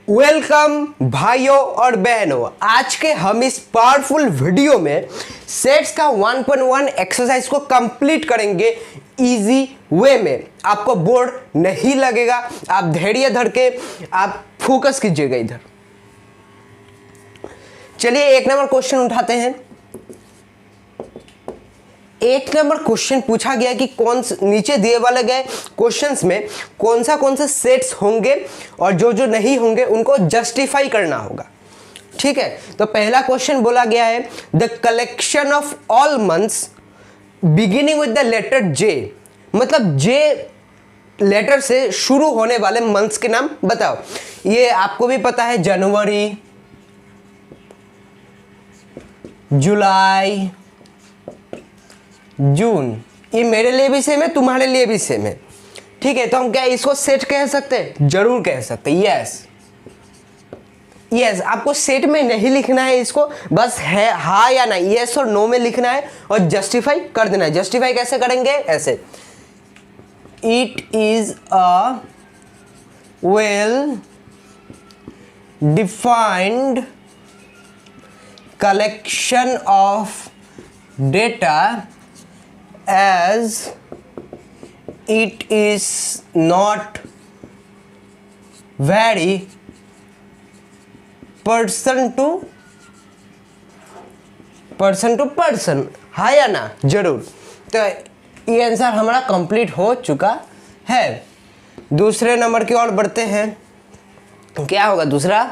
Welcome भाइयों और बहनों, आज के हम इस पावरफुल वीडियो में सेट्स का 1.1 एक्सरसाइज को कंप्लीट करेंगे इजी वे में। आपको बोर नहीं लगेगा, आप धैर्य धर के आप फोकस कीजिएगा इधर। चलिए एक नंबर क्वेश्चन उठाते हैं। एक नंबर क्वेश्चन पूछा गया कि नीचे दिए वाले गए क्वेश्चंस में कौन सा सेट्स होंगे और जो जो नहीं होंगे उनको जस्टिफाई करना होगा। ठीक है, तो पहला क्वेश्चन बोला गया है the collection of all months beginning with the letter J, मतलब जे लेटर से शुरू होने वाले मंथ्स के नाम बताओ। ये आपको भी पता है, जनवरी, जुलाई, जून। ये मेरे लिए भी सेम है, तुम्हारे लिए भी सेम है। ठीक है, तो हम क्या इसको सेट कह सकते हैं? जरूर कह सकते हैं। यस, आपको सेट में नहीं लिखना है इसको, बस है हाँ या ना, यस और नो में लिखना है और जस्टिफाई कर देना है। जस्टिफाई कैसे करेंगे? ऐसे, it is a well defined collection of data as it is not vary person to person। हाँ या ना? जरूर। तो ये आंसर हमारा कंप्लीट हो चुका है। दूसरे नंबर की ओर बढ़ते हैं। क्या होगा दूसरा?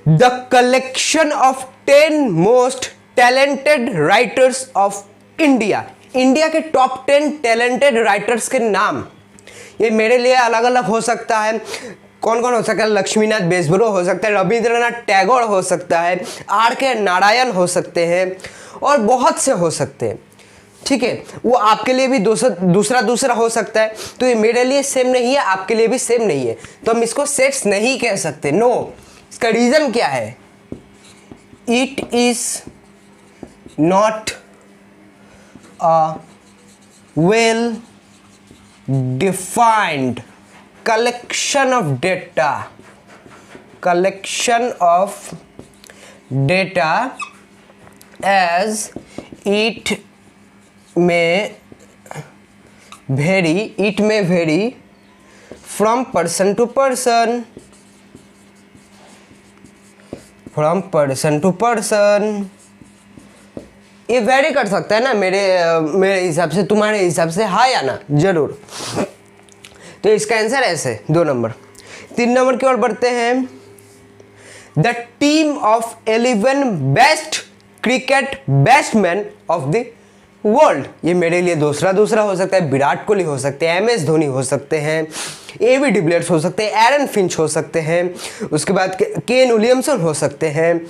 The collection of 10 most talented writers of India. India के टॉप 10 टैलेंटेड राइटर्स के नाम। ये मेरे लिए अलग अलग हो सकता है। कौन कौन हो सकता है? लक्ष्मीनाथ बेजबरो हो सकता है, रविंद्रनाथ टैगोर हो सकता है, आर.के. नारायण हो सकते हैं और बहुत से हो सकते हैं। ठीक है, वो आपके लिए भी दूसरा हो सकता है। तो ये मेरे लिए सेम नहीं है, आपके लिए भी सेम नहीं है, तो हम इसको सेट्स नहीं कह सकते। नो, इसका रीजन क्या है? It is not a well defined collection of data as it may vary from person to person, ये वेरी कर सकता है ना, मेरे हिसाब से, तुम्हारे हिसाब से, हाँ या ना? जरूर। तो इसका आंसर ऐसे 2 नंबर। 3 नंबर की ओर बढ़ते हैं। The team of 11 best cricket batsman of the world. ये मेरे लिए दूसरा हो सकता है। विराट कोहली हो सकते हैं, एम एस धोनी हो सकते हैं, ए.बी. डिविलियर्स हो सकते हैं, एरन फिंच हो सकते हैं, उसके बाद केन विलियमसन हो सकते हैं,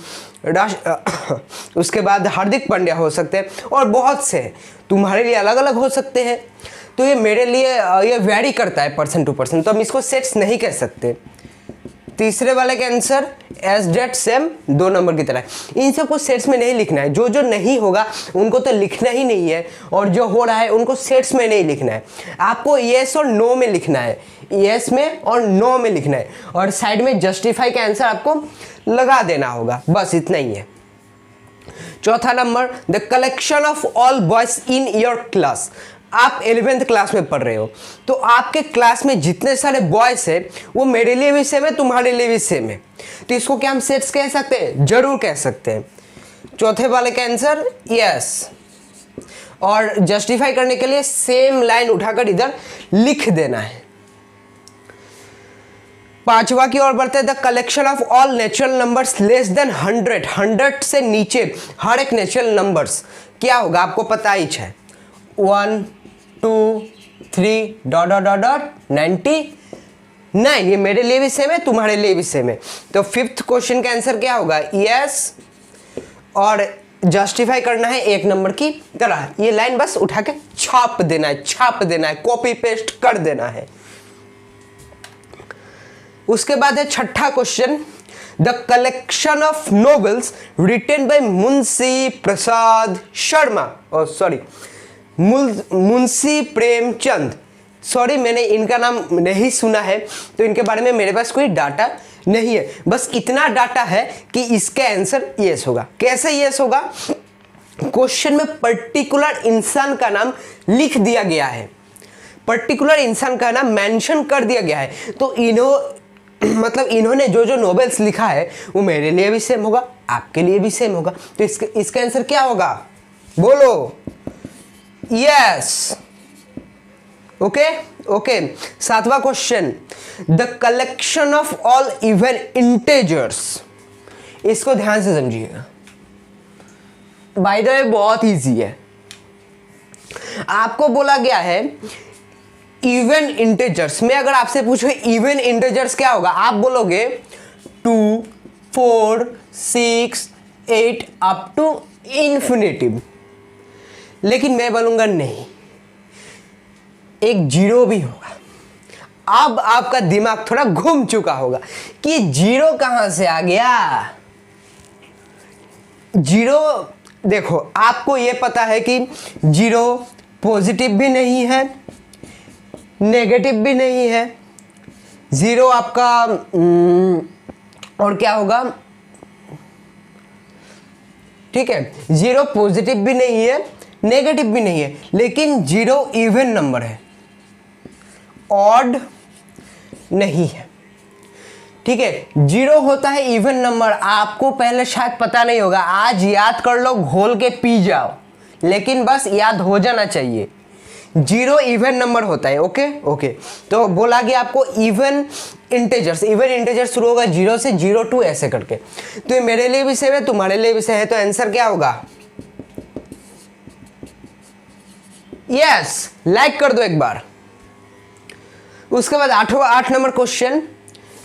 उसके बाद हार्दिक पांड्या हो सकते हैं और बहुत से तुम्हारे लिए अलग अलग हो सकते हैं। तो ये मेरे लिए ये वेरी करता है पर्सन टू पर्सन, तो हम इसको सेट्स नहीं कह सकते। तीसरे वाले का answer as that same 2 number की तरह। इन सबको सेट्स में नहीं लिखना है, जो जो नहीं होगा उनको तो लिखना ही नहीं है, और जो हो रहा है उनको सेट्स में नहीं लिखना है। आपको येस और नो में लिखना है, येस में और नो में लिखना है, और साइड में जस्टिफाई का आंसर आपको लगा देना होगा, बस इतना ही है। चौथा number, the collection of all boys in your class. आप 11th क्लास में पढ़ रहे हो, तो आपके क्लास में जितने सारे बॉयज हैं वो मेरे लिए भी सेम है, तुम्हारे लिए भी सेम है, तो इसको क्या हम सेट्स कह सकते हैं? जरूर कह सकते हैं। चौथे वाले का आंसर यस, और जस्टिफाई करने के लिए सेम लाइन उठाकर इधर लिख देना है। पांचवा की ओर बढ़ते हैं। The collection of all natural numbers less than 100 से नीचे हर एक नेचुरल नंबर्स क्या होगा? आपको पता ही है, 1 2 3 ... 99। ये मेरे लिए भी सेम है, तुम्हारे लिए भी सेम है। तो 5th क्वेश्चन का आंसर क्या होगा? यस, और जस्टिफाई करना है 1 नंबर की तरह। ये लाइन बस उठा के छाप देना है, कॉपी पेस्ट कर देना है। उसके बाद है छठा question, the collection of novels written by Munshi Prasad Sharma, Munshi Premchand. Sorry, मैंने इनका नाम नहीं सुना है, तो इनके बारे में मेरे पास कोई डाटा नहीं है, बस इतना डाटा है कि इसका आंसर यस होगा। कैसे यस होगा? क्वेश्चन में पर्टिकुलर इंसान का नाम लिख दिया गया है, पर्टिकुलर इंसान का नाम मेंशन कर दिया गया है। तो इन्होंने जो जो नोवेल्स लिखा है वो मेरे लिए भी सेम होगा, आपके लिए भी सेम होगा। तो इसका आंसर क्या होगा? बोलो यस। Okay okay. 7वां question, the collection of all even integers. इसको ध्यान से समझिएगा, बाय द वे बहुत इजी है। आपको बोला गया है इवन इंटेजर्स में, अगर आपसे पूछो इवन इंटेजर्स क्या होगा, आप बोलोगे 2, 4, 6, 8 अप टू इन्फिनिटिव। लेकिन मैं बोलूंगा नहीं, एक जीरो भी होगा। अब आपका दिमाग थोड़ा घूम चुका होगा कि जीरो कहां से आ गया। जीरो, देखो आपको यह पता है कि जीरो पॉजिटिव भी नहीं है, नेगेटिव भी नहीं है। जीरो आपका और क्या होगा, ठीक है, जीरो पॉजिटिव भी नहीं है, नेगेटिव भी नहीं है, लेकिन जीरो इवन नंबर है, ऑड नहीं है। ठीक है, जीरो होता है इवन नंबर। आपको पहले शायद पता नहीं होगा, आज याद कर लो, घोल के पी जाओ, लेकिन बस याद हो जाना चाहिए, जीरो इवन नंबर होता है। Okay okay. तो बोला गया आपको इवन इंटेजर्स, इवन इंटेजर्स शुरू होगा जीरो से, 0 to ऐसे करके। तो ये मेरे लिए भी सेम है, तुम्हारे लिए भी सेम है, तो आंसर क्या होगा? यस, लाइक कर दो एक बार। उसके बाद 8 number question,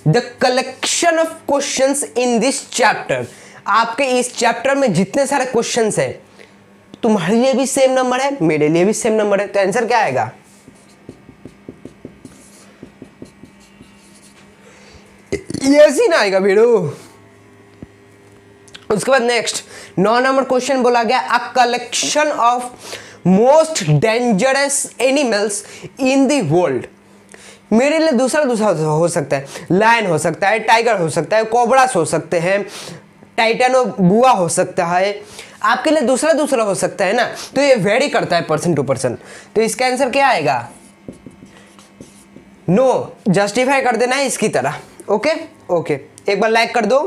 the collection of questions in this chapter. आपके इस चैप्टर में जितने सारे क्वेश्चंस है, तुम्हारे लिए भी सेम नंबर है, मेरे लिए भी सेम नंबर है, तो आंसर क्या आएगा? यस ही ना आएगा वीडियो। उसके बाद नेक्स्ट 9 नंबर क्वेश्चन बोला गया, a collection of most dangerous animals in the world. मेरे लिए दूसरा हो सकता है, लायन हो सकता है, टाइगर हो सकता है, कोबरास हो सकते हैं, टाइटेनो बुआ हो सकता है, आपके लिए दूसरा हो सकता है ना। तो ये वेरी करता है पर्सन टू पर्सन। तो इसका आंसर क्या आएगा? नो, जस्टिफाई कर देना है इसकी तरह। ओके ओके, एक बार लाइक कर दो।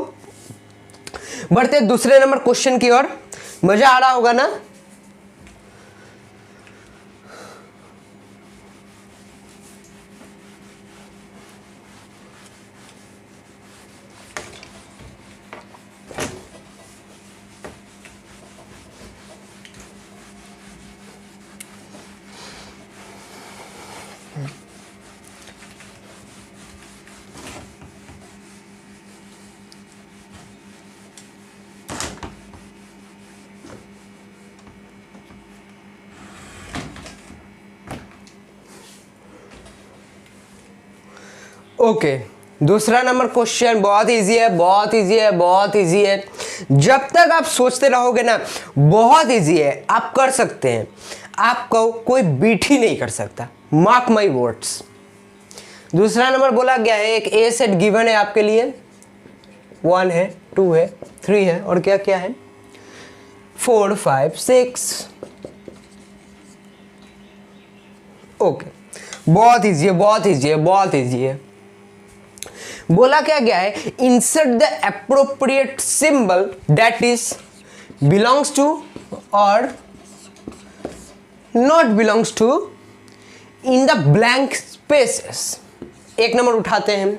बढ़ते दूसरे नंबर क्वेश्चन की ओर। मजा आ रहा होगा ना? ओके, दूसरा नंबर क्वेश्चन बहुत इजी है, बहुत इजी है, बहुत इजी है। जब तक आप सोचते रहोगे ना, बहुत इजी है, आप कर सकते हैं, आपको कोई बीट ही नहीं कर सकता, मार्क माई वर्ड्स। दूसरा नंबर बोला गया है, एक ए सेट गिवन है आपके लिए, 1 है, 2 है, 3 है, और क्या क्या है, 4, 5, 6। ओके, बहुत इजी है, बहुत इजी है, बहुत इजी है। बोला क्या गया है, insert the appropriate symbol that is belongs to और not belongs to in the blank spaces. 1 number उठाते हैं,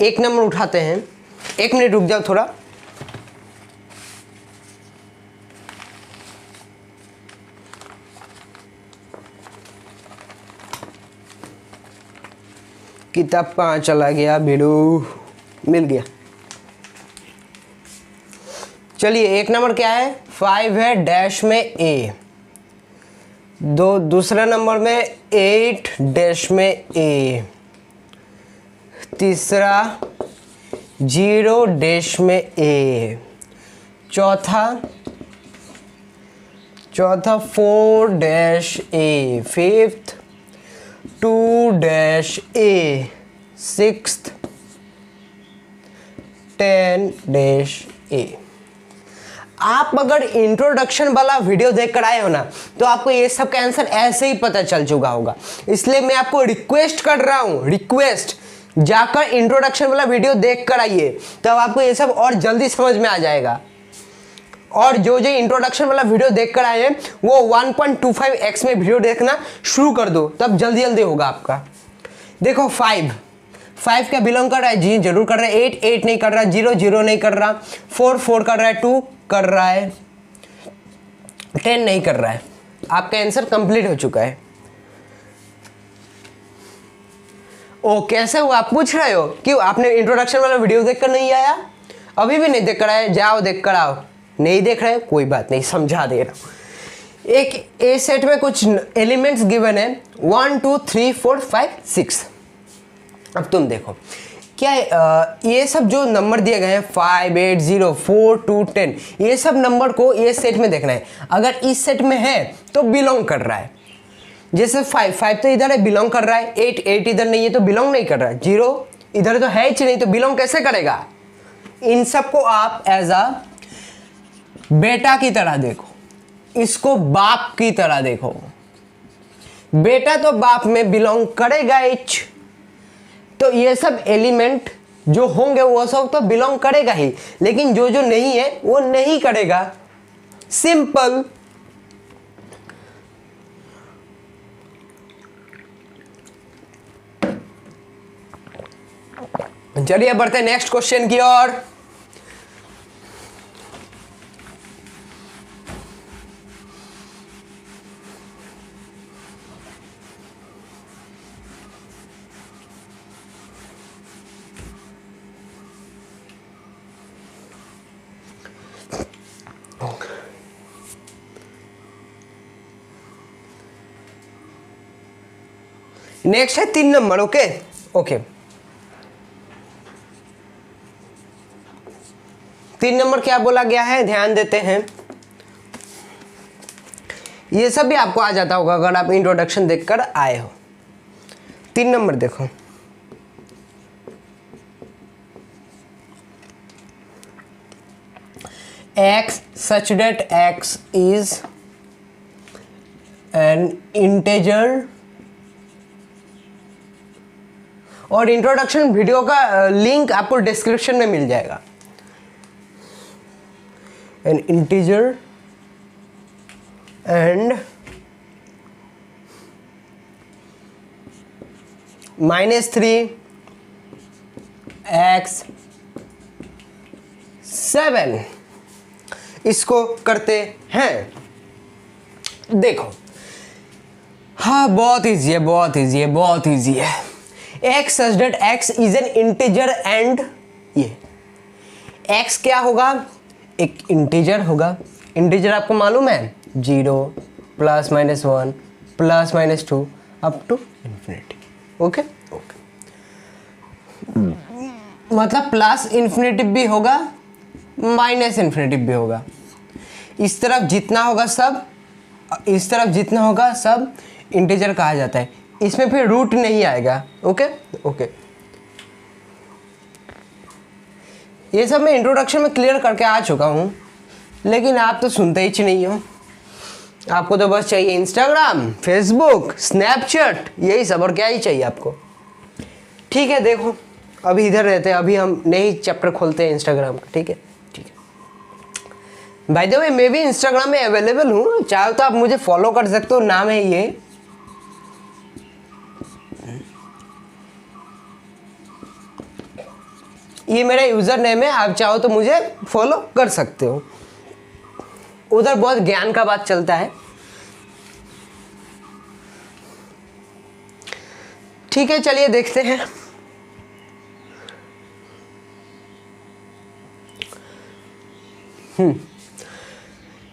एक नंबर उठाते हैं। 1 मिनट रुक जाओ थोड़ा। किताब कहाँ चला गया? भिड़ू मिल गया। चलिए, 1 नंबर क्या है? 5 है, डैश में ए। दूसरा नंबर में 8 डैश में ए। तीसरा 0 डैश में ए। चौथा चौथा 4-A, fifth 2-A, sixth 10-A। आप अगर इंट्रोडक्शन वाला वीडियो देख कर आए हो ना तो आपको ये सब का आंसर ऐसे ही पता चल चुका होगा। इसलिए मैं आपको रिक्वेस्ट कर रहा हूं, रिक्वेस्ट, जाकर इंट्रोडक्शन वाला वीडियो देख कर आइए, तब आपको ये सब और जल्दी समझ में आ जाएगा। और जो जो इंट्रोडक्शन वाला वीडियो देख कर आए हैं वो 1.25x में वीडियो देखना शुरू कर दो, तब जल्दी जल्दी होगा आपका। देखो 5 क्या बिलोंग कर रहा है? जी जरूर कर रहा है। 8 नहीं कर रहा, 0 नहीं कर रहा, 4 कर रहा है, 2 कर रहा है, 10 नहीं कर रहा है। आपका आंसर कंप्लीट हो चुका है। ओ कैसे हुआ आप पूछ रहे हो? क्यों आपने इंट्रोडक्शन वाला वीडियो देखकर नहीं आया? अभी भी नहीं देख कर आए? जाओ देख कर आओ। नहीं देख रहे कोई बात नहीं, समझा दे रहा हूं। एक ए सेट में कुछ एलिमेंट्स गिवन है 1 2 3 4 5 6। अब तुम देखो क्या ये सब जो नंबर दिए गए हैं 5 8 0 4 2 10, ये सब नंबर को ये सेट में देखना है। अगर इस सेट में है तो बिलोंग कर रहा है। जैसे 5 तो इधर है, बिलोंग कर रहा है। 8 इधर नहीं है तो बिलोंग नहीं कर रहा है। 0 इधर तो है ही नहीं तो बिलोंग कैसे करेगा? इन सबको आप एज अ बेटा की तरह देखो, इसको बाप की तरह देखो। बेटा तो बाप में बिलोंग करेगा ही, तो ये सब एलिमेंट जो होंगे वो सब तो बिलोंग करेगा ही, लेकिन जो जो नहीं है वो नहीं करेगा। सिंपल। चलिए बढ़ते हैं नेक्स्ट क्वेश्चन की ओर। नेक्स्ट है 3 नंबर। ओके ओके 3 नंबर क्या बोला गया है, ध्यान देते हैं। ये सब भी आपको आ जाता होगा अगर आप इंट्रोडक्शन देखकर आए हो। 3 नंबर देखो, x such that x is an integer, और इंट्रोडक्शन वीडियो का लिंक आपको डिस्क्रिप्शन में मिल जाएगा। एन इंटीजर एंड -3 x 7 इसको करते हैं। देखो हाँ बहुत इजी है, बहुत इजी है, बहुत इजी है। x such that x is an integer and ये x क्या होगा? एक इंटीजर होगा। इंटीजर आपको मालूम है 0 +-1 +-2 up to infinity. Okay okay, मतलब प्लस इन्फिनिटी भी होगा माइनस इन्फिनिटी भी होगा। इस तरफ जितना होगा सब, इस तरफ जितना होगा सब इंटीजर कहा जाता है। इसमें फिर रूट नहीं आएगा। ओके ओके, ये सब मैं इंट्रोडक्शन में क्लियर करके आ चुका हूँ, लेकिन आप तो सुनते ही नहीं हो। आपको तो बस चाहिए इंस्टाग्राम, फेसबुक, स्नैपचैट, यही सब, और क्या ही चाहिए आपको। ठीक है देखो अभी इधर रहते हैं, अभी हम नई चैप्टर खोलते हैं इंस्टाग्राम का। ठीक है ठीक है। बाय द वे मैं भी इंस्टाग्राम में अवेलेबल हूँ, चाहे तो आप मुझे फॉलो कर सकते हो। नाम है ये मेरा यूजर नेम है, आप चाहो तो मुझे फॉलो कर सकते हो। उधर बहुत ज्ञान का बात चलता है। ठीक है चलिए देखते हैं।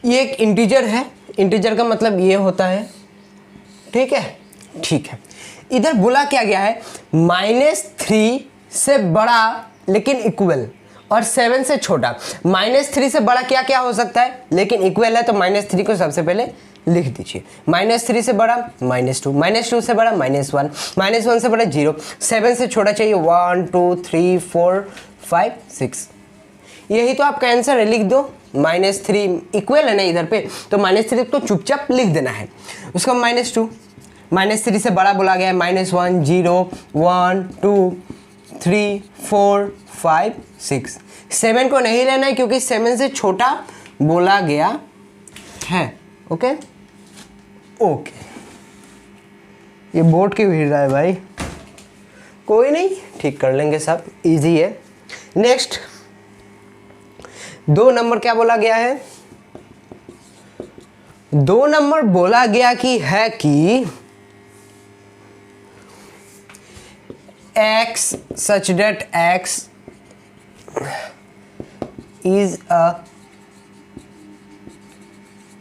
ये एक इंटीजर है। इंटीजर का मतलब ये होता है। ठीक है ठीक है। इधर बोला क्या गया है? -3 से बड़ा लेकिन इक्वल, और 7 से छोटा। -3 से बड़ा क्या क्या हो सकता है, लेकिन इक्वल है तो -3 को सबसे पहले लिख दीजिए। -3 से बड़ा -2, -2 से बड़ा -1, -1 से बड़ा 0, 7 से छोटा चाहिए 1 2 3 4 5 6। यही तो आपका आंसर है, लिख दो। -3 इक्वल है ना इधर पे, तो -3 तो चुपचाप लिख देना है। उसका -2, -3 से बड़ा बोला गया है -1 0 1 2 3 4 5 6। 7 को नहीं लेना है क्योंकि 7 से छोटा बोला गया है। ओके ओके, ये बोर्ड क्यों हिल रहा है भाई? कोई नहीं, ठीक कर लेंगे सब, इजी है। नेक्स्ट 2 नंबर क्या बोला गया है? 2 नंबर बोला गया कि है कि x such that x is a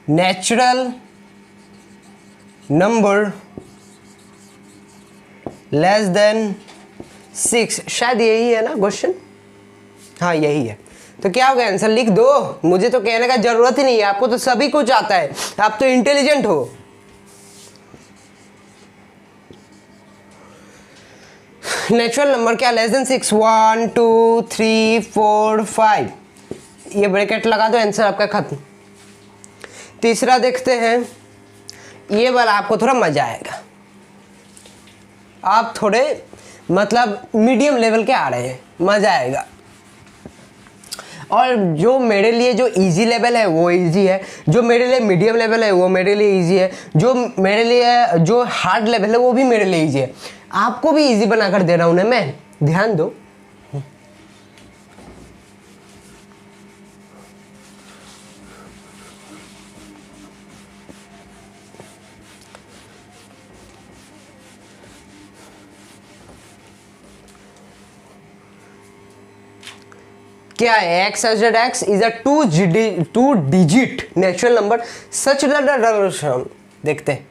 natural number less than 6। शायद यही है ना क्वेश्चन? हाँ यही है। तो क्या होगा आंसर, लिख दो। मुझे तो कहने का जरूरत ही नहीं है, आपको तो सभी कुछ आता है, आप तो इंटेलिजेंट हो। नेचुरल नंबर क्या, लेस देन 6, 1 2 3 4 5, ये ब्रैकेट लगा दो, आंसर आपका खत्म। तीसरा देखते हैं, ये वाला आपको थोड़ा मजा आएगा, आप थोड़े मतलब मीडियम लेवल के आ रहे हैं, मजा आएगा। और जो मेरे लिए जो इजी लेवल है वो इजी है, जो मेरे लिए मीडियम लेवल है वो मेरे लिए इजी है, जो मेरे लिए जो हार्ड लेवल है वो भी मेरे लिए इजी है। आपको भी इजी बनाकर दे रहा हूं ना मैं, ध्यान दो। क्या है, x such that x is a 2 digit natural number such that, देखते हैं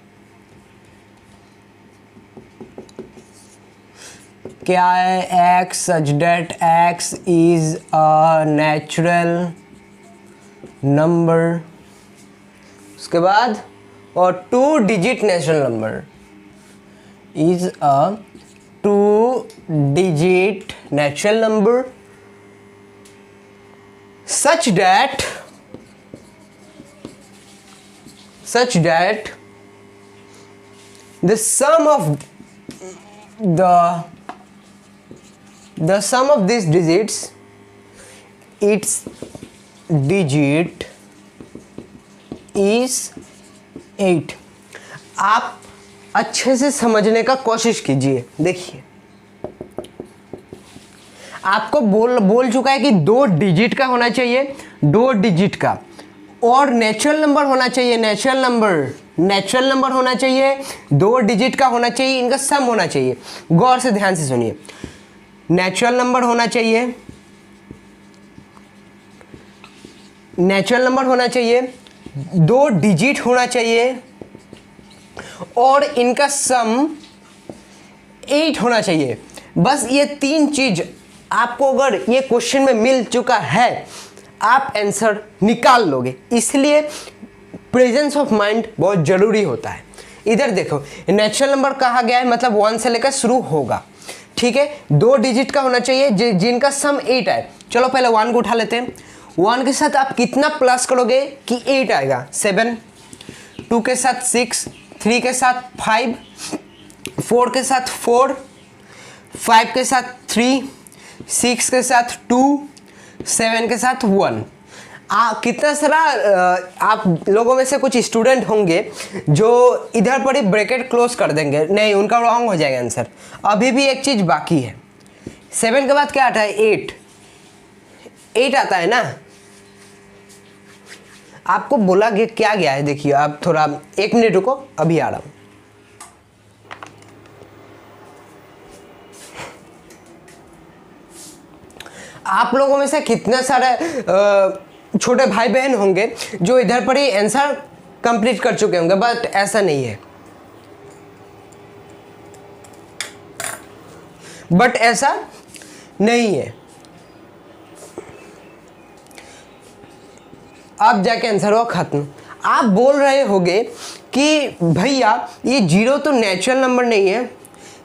क्या है, x such that x is a natural number, उसके बाद और 2 digit natural number is a 2 digit natural number such that the sum of these digits, its digit is 8। आप अच्छे से समझने का कोशिश कीजिए। देखिए आपको बोल चुका है कि 2 डिजिट का होना चाहिए, 2 डिजिट का, और नेचुरल नंबर होना चाहिए, नेचुरल नंबर होना चाहिए, 2 डिजिट का होना चाहिए, इनका सम होना चाहिए। गौर से ध्यान से सुनिए, नेचुरल नंबर होना चाहिए, नेचुरल नंबर होना चाहिए, 2 डिजिट होना चाहिए, और इनका सम 8 होना चाहिए। बस ये 3 चीज आपको अगर ये क्वेश्चन में मिल चुका है, आप आंसर निकाल लोगे। इसलिए प्रेजेंस ऑफ माइंड बहुत जरूरी होता है। इधर देखो, नेचुरल नंबर कहा गया है मतलब 1 से लेकर शुरू होगा, ठीक है। 2 डिजिट का होना चाहिए जिनका सम 8 है। चलो पहले 1 को उठा लेते हैं। 1 के साथ आप कितना प्लस करोगे कि 8 आएगा? 7, 2 के साथ 6, 3 के साथ 5, 4 के साथ 4, 5 के साथ 3, 6 के साथ 2, 7 के साथ 1। कितना सारा आप लोगों में से कुछ स्टूडेंट होंगे जो इधर पर ही ब्रैकेट क्लोज कर देंगे, नहीं उनका रॉन्ग हो जाएगा आंसर। अभी भी एक चीज बाकी है। 7 के बाद क्या आता है? 8 आता है ना। आपको बोला गया क्या गया है, देखिए आप थोड़ा 1 मिनट रुको, अभी आ रहा हूं। आप लोगों में से कितने सारे छोटे भाई बहन होंगे जो इधर पर ही आंसर कंप्लीट कर चुके होंगे, बट ऐसा नहीं है, ऐसा नहीं है। अब जाके आंसर हुआ खत्म। आप बोल रहे होगे कि भैया ये जीरो तो नेचुरल नंबर नहीं है,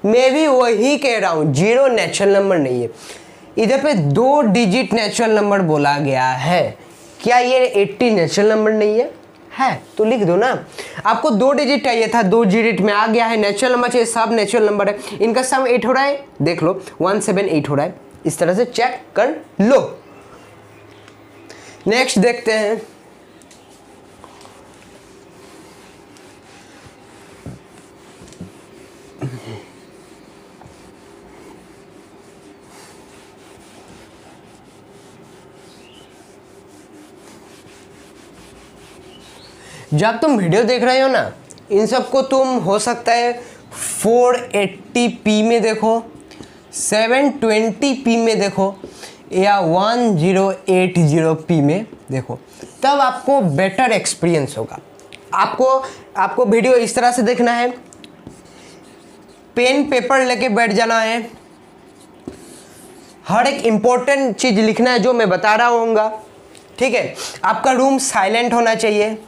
मैं भी वही कह रहा हूँ, जीरो नेचुरल नंबर नहीं है। इधर पे 2 डिजिट नेचुरल नंबर बोला गया है, क्या ये 80 नेचुरल नंबर नहीं है? है तो लिख दो ना। आपको 2 डिजिट चाहिए था, 2 डिजिट में आ गया है, नेचुरल नंबर चाहिए, सब नेचुरल नंबर है, इनका सम 8 हो रहा है, देख लो 178 हो रहा है, इस तरह से चेक कर लो। नेक्स्ट देखते हैं। जब तुम वीडियो देख रहे हो ना, इन सबको तुम हो सकता है 480p में देखो, 720p में देखो, या 1080p में देखो, तब आपको बेटर एक्सपीरियंस होगा। आपको वीडियो इस तरह से देखना है, पेन पेपर लेके बैठ जाना है, हर एक इंपॉर्टेंट चीज लिखना है जो मैं बता रहा हूँगा, ठीक है। आपका रूम साइलेंट होना चाहिए,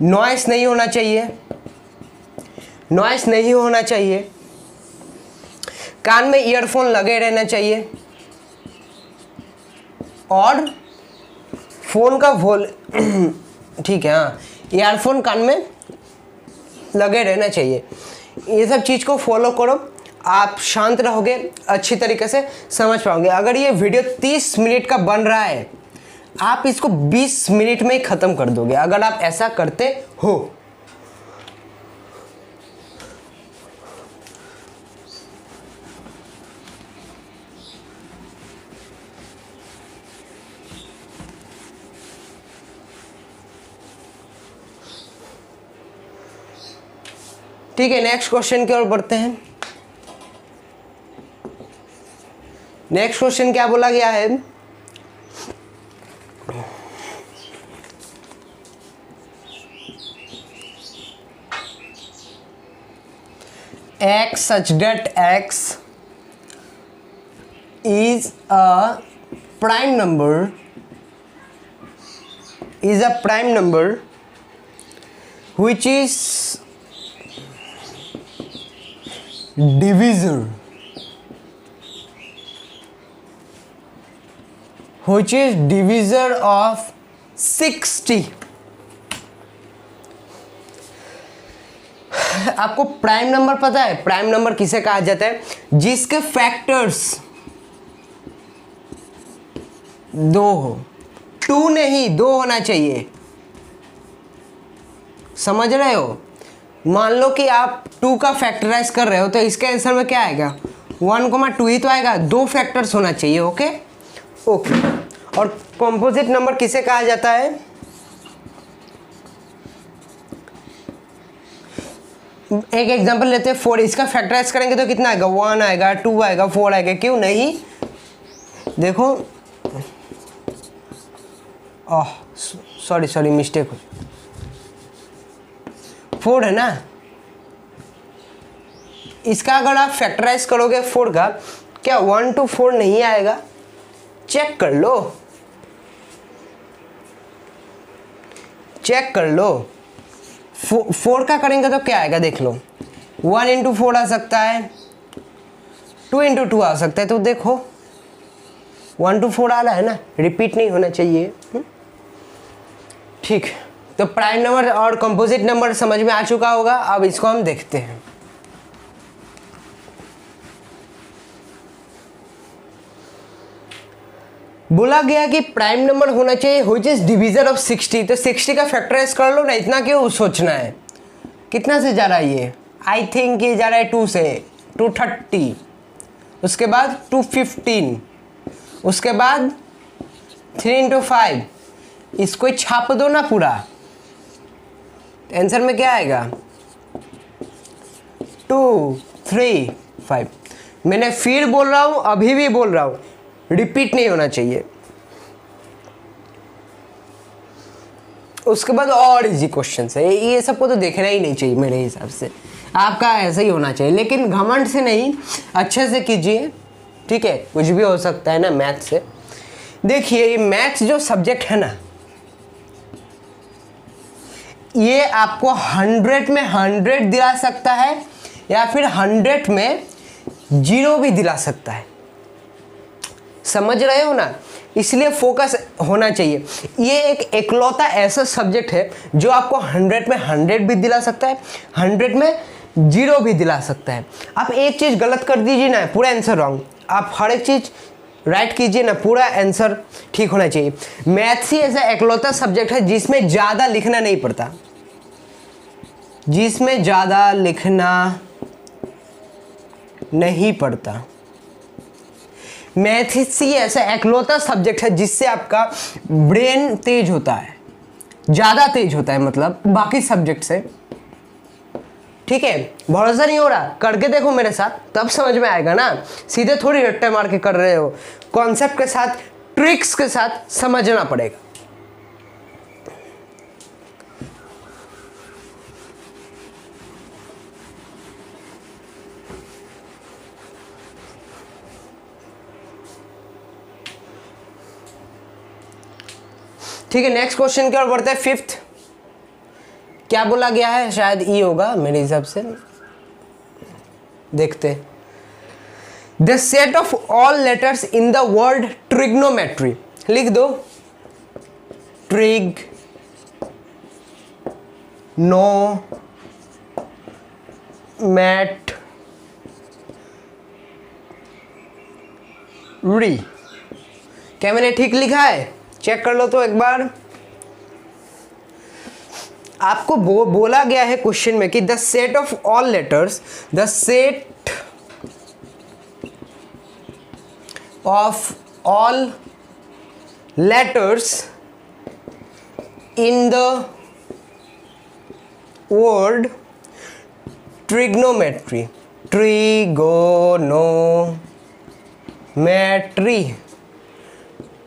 नॉइस नहीं होना चाहिए, नॉइस नहीं होना चाहिए, कान में ईयरफोन लगे रहना चाहिए, और फोन का ठीक है, हाँ, ईयरफोन कान में लगे रहना चाहिए। ये सब चीज़ को फॉलो करो, आप शांत रहोगे, अच्छी तरीके से समझ पाओगे। अगर ये वीडियो 30 मिनट का बन रहा है, आप इसको 20 मिनट में ही ख़त्म कर दोगे अगर आप ऐसा करते हो। ठीक है, नेक्स्ट क्वेश्चन की ओर बढ़ते हैं। नेक्स्ट क्वेश्चन क्या बोला गया है? x such that x is a prime number which is divisor of 60। आपको प्राइम नंबर पता है? प्राइम नंबर किसे कहा जाता है? जिसके फैक्टर्स 2 हो, 2 नहीं 2 होना चाहिए, समझ रहे हो? मान लो कि आप 2 का फैक्टराइज कर रहे हो, तो इसके आंसर में क्या आएगा? 1,2 ही तो आएगा, 2 फैक्टर्स होना चाहिए। Okay okay. और कॉम्पोजिट नंबर किसे कहा जाता है? एक एग्जांपल लेते हैं 4, इसका फैक्टराइज करेंगे तो कितना आएगा? 1 आएगा, 2 आएगा, 4 आएगा, क्यों नहीं? देखो, सॉरी मिस्टेक हो, 4 है ना, इसका अगर आप फैक्टराइज करोगे 4 का, क्या 1 to 4 नहीं आएगा? चेक कर लो। 4 का करेंगे तो क्या आएगा? देख लो, 1 into 4 आ सकता है, 2 into 2 आ सकता है, तो देखो 1 to 4 आ रहा है ना, रिपीट नहीं होना चाहिए। ठीक, तो प्राइम नंबर और कंपोजिट नंबर समझ में आ चुका होगा। अब इसको हम देखते हैं। बोला गया कि प्राइम नंबर होना चाहिए व्हिच इज डिवीजर ऑफ 60, तो 60 का फैक्टराइज कर लो ना, इतना क्यों सोचना है? कितना से जा रहा है ये? आई थिंक ये जा रहा है 2 से, 230, उसके बाद 215, उसके बाद 3 into 5, इसको ही छाप दो ना पूरा, आंसर में क्या आएगा? 2 3 5। मैंने फिर बोल रहा हूँ, अभी भी बोल रहा हूँ, रिपीट नहीं होना चाहिए। उसके बाद और इजी क्वेश्चन है, ये सबको तो देखना ही नहीं चाहिए मेरे हिसाब से, आपका ऐसा ही होना चाहिए, लेकिन घमंड से नहीं, अच्छे से कीजिए, ठीक है? कुछ भी हो सकता है ना मैथ से। देखिए ये मैथ्स जो सब्जेक्ट है ना, ये आपको 100 में 100 दिला सकता है या फिर 100 में 0 भी दिला सकता है। समझ रहे हो ना, इसलिए फोकस होना चाहिए। ये एक इकलौता ऐसा सब्जेक्ट है जो आपको 100 में 100 भी दिला सकता है, 100 में 0 भी दिला सकता है। आप एक चीज़ गलत कर दीजिए ना, पूरा आंसर रॉन्ग। आप हर एक चीज़ राइट कीजिए ना, पूरा आंसर ठीक होना चाहिए। मैथ्स ही ऐसा इकलौता सब्जेक्ट है जिसमें ज़्यादा लिखना नहीं पड़ता, जिसमें ज़्यादा लिखना नहीं पड़ता। मैथ्स ही ऐसा इकलौता सब्जेक्ट है जिससे आपका ब्रेन तेज होता है, ज़्यादा तेज होता है, मतलब बाकी सब्जेक्ट से। ठीक है, भरोसा नहीं हो रहा, करके देखो मेरे साथ, तब समझ में आएगा ना। सीधे थोड़ी रट्टे मार के कर रहे हो, कॉन्सेप्ट के साथ, ट्रिक्स के साथ समझना पड़ेगा। ठीक है, नेक्स्ट क्वेश्चन की ओर बढ़ते हैं। 5th क्या बोला गया है, शायद ई होगा मेरे हिसाब से, देखते। The set of all letters in the word trigonometry, लिख दो ट्रिग नो मैट री। क्या मैंने ठीक लिखा है, चेक कर लो तो एक बार। आपको बोला गया है क्वेश्चन में कि the set of all letters, the set of all letters in the word trigonometry,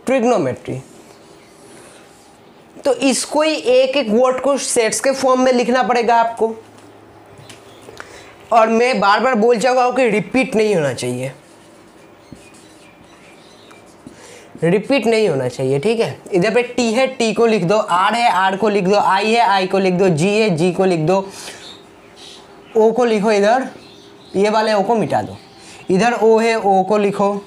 trigonometry. तो इसको ही एक एक वर्ड को सेट्स के फॉर्म में लिखना पड़ेगा आपको। और मैं बार बार बोल जाऊंगा कि रिपीट नहीं होना चाहिए, रिपीट नहीं होना चाहिए। ठीक है, इधर पे टी है, टी को लिख दो, आर है, आर को लिख दो, आई है, आई को लिख दो, जी है, जी को लिख दो, ओ को लिखो, इधर ये वाले ओ को मिटा दो, इधर ओ है, ओ को लिखो,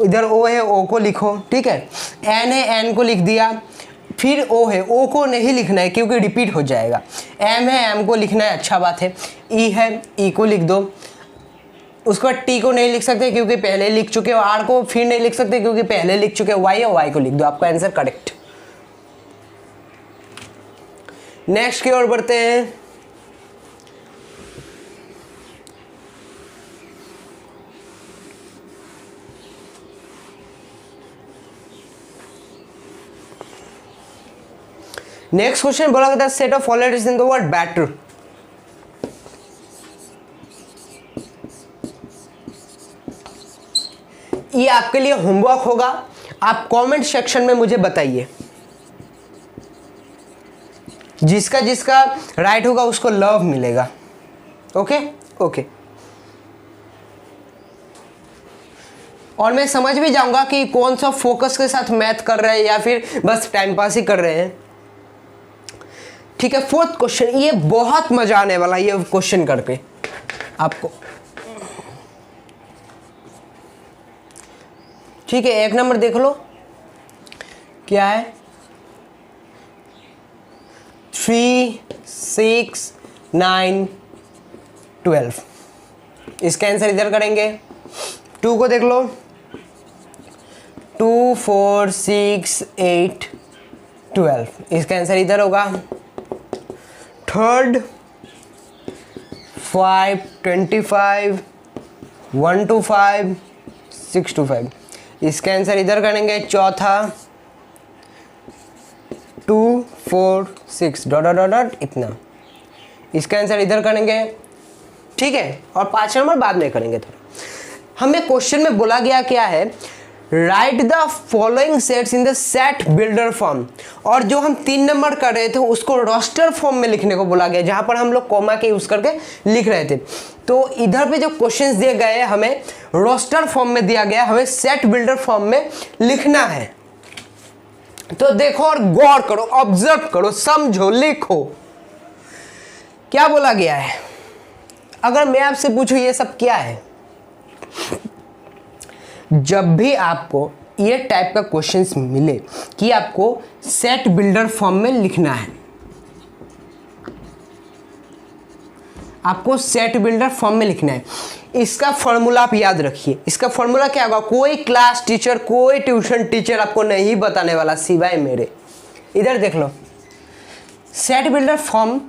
इधर ओ है, ओ को लिखो। ठीक है, एन है, एन को लिख दिया, फिर ओ है, ओ को नहीं लिखना है क्योंकि रिपीट हो जाएगा। एम है, एम को लिखना है, अच्छा बात है। ई है, ई को लिख दो। उसके बाद टी को नहीं लिख सकते क्योंकि पहले लिख चुके हो, आर को फिर नहीं लिख सकते क्योंकि पहले लिख चुके हो, वाई है, वाई को लिख दो, आपका आंसर करेक्ट। नेक्स्ट की ओर बढ़ते हैं। नेक्स्ट क्वेश्चन बोला गया था set of all letters in the word better. ये आपके लिए होमवर्क होगा, आप कमेंट सेक्शन में मुझे बताइए। जिसका जिसका राइट होगा उसको लव मिलेगा। ओके ओके, और मैं समझ भी जाऊंगा कि कौन सा फोकस के साथ मैथ कर रहे हैं या फिर बस टाइम पास ही कर रहे हैं। ठीक है, 4th क्वेश्चन, ये बहुत मजा आने वाला है ये क्वेश्चन करके आपको। ठीक है, 1 नंबर देख लो क्या है, 3, 6, 9, 12। इसका आंसर इधर करेंगे। 2 को देख लो, 2, 4, 6, 8, 12। इसका आंसर इधर होगा। 3rd 5, 25, 1 to 5, 6 to 5। इसका आंसर इधर करेंगे। 4था 2, 4, 6 डॉट डॉट डॉट इतना। इसका आंसर इधर करेंगे। ठीक है, और 5 नंबर बाद में करेंगे थोड़ा। हमें क्वेश्चन में बोला गया क्या है, right the following sets in the set builder form. और जो हम 3 नंबर कर रहे थे उसको रोस्टर फॉर्म में लिखने को बोला गया, जहां पर हम लोग कॉमा के यूज करके लिख रहे थे। तो इधर पे जो क्वेश्चंस दिए गए हमें रोस्टर फॉर्म में दिया गया, हमें सेट बिल्डर फॉर्म में लिखना है। तो देखो और गौर करो, ऑब्जर्व करो, समझो, लिखो क्या बोला गया है। अगर मैं आपसे पूछूं ये सब क्या है, जब भी आपको ये टाइप का क्वेश्चंस मिले कि आपको सेट बिल्डर फॉर्म में लिखना है, आपको सेट बिल्डर फॉर्म में लिखना है, इसका फॉर्मूला आप याद रखिए। इसका फॉर्मूला क्या होगा, कोई क्लास टीचर, कोई ट्यूशन टीचर आपको नहीं बताने वाला सिवाय मेरे। इधर देख लो, सेट बिल्डर फॉर्म